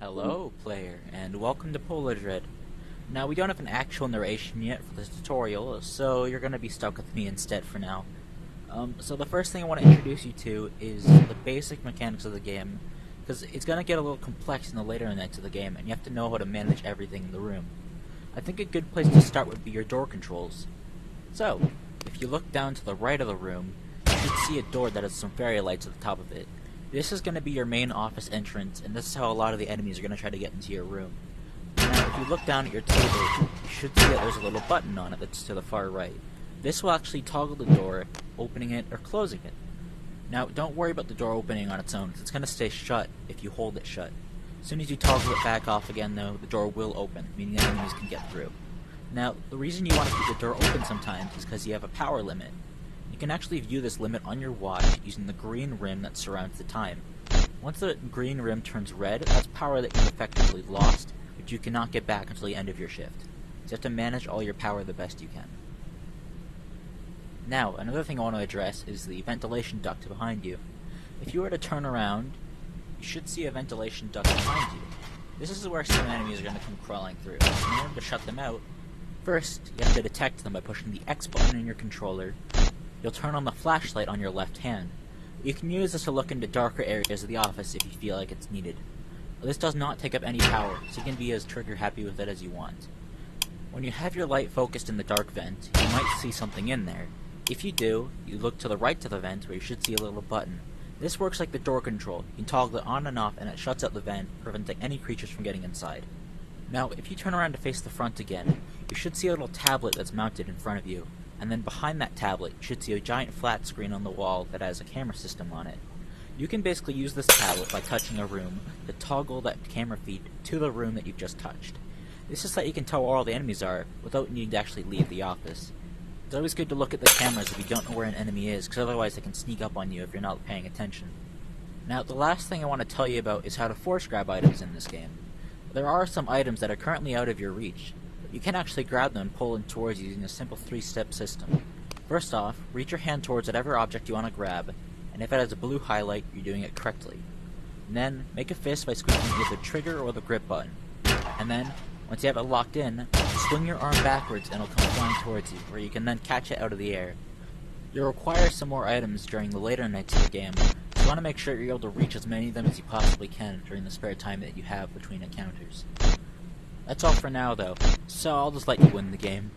Hello, player, and welcome to Polardread. Now, we don't have an actual narration yet for this tutorial, so you're going to be stuck with me instead for now. So the first thing I want to introduce you to is the basic mechanics of the game, because it's going to get a little complex in the later nights of the game, and you have to know how to manage everything in the room. I think a good place to start would be your door controls. So, if you look down to the right of the room, you should see a door that has some fairy lights at the top of it. This is going to be your main office entrance, and this is how a lot of the enemies are going to try to get into your room. Now, if you look down at your table, you should see that there's a little button on it that's to the far right. This will actually toggle the door, opening it or closing it. Now, don't worry about the door opening on its own, because it's going to stay shut if you hold it shut. As soon as you toggle it back off again, though, the door will open, meaning that enemies can get through. Now, the reason you want to keep the door open sometimes is because you have a power limit. You can actually view this limit on your watch using the green rim that surrounds the time. Once the green rim turns red, that's power that you've effectively lost, which you cannot get back until the end of your shift. So you have to manage all your power the best you can. Now, another thing I want to address is the ventilation duct behind you. If you were to turn around, you should see a ventilation duct behind you. This is where some enemies are going to come crawling through. In order to shut them out, first, you have to detect them by pushing the X button in your controller. You'll turn on the flashlight on your left hand. You can use this to look into darker areas of the office if you feel like it's needed. This does not take up any power, so you can be as trigger happy with it as you want. When you have your light focused in the dark vent, you might see something in there. If you do, you look to the right to the vent where you should see a little button. This works like the door control. You can toggle it on and off and it shuts out the vent, preventing any creatures from getting inside. Now, if you turn around to face the front again, you should see a little tablet that's mounted in front of you. And then behind that tablet, you should see a giant flat screen on the wall that has a camera system on it. You can basically use this tablet by touching a room to toggle that camera feed to the room that you've just touched. This is so that you can tell where all the enemies are without needing to actually leave the office. It's always good to look at the cameras if you don't know where an enemy is, because otherwise they can sneak up on you if you're not paying attention. Now, the last thing I want to tell you about is how to force grab items in this game. There are some items that are currently out of your reach. You can actually grab them and pull them towards you using a simple 3-step system. First off, reach your hand towards whatever object you want to grab, and if it has a blue highlight, you're doing it correctly. And then, make a fist by squeezing either the trigger or the grip button. And then, once you have it locked in, swing your arm backwards and it'll come flying towards you, where you can then catch it out of the air. You'll require some more items during the later nights of the game, so you want to make sure you're able to reach as many of them as you possibly can during the spare time that you have between encounters. That's all for now, though, so I'll just let you win the game.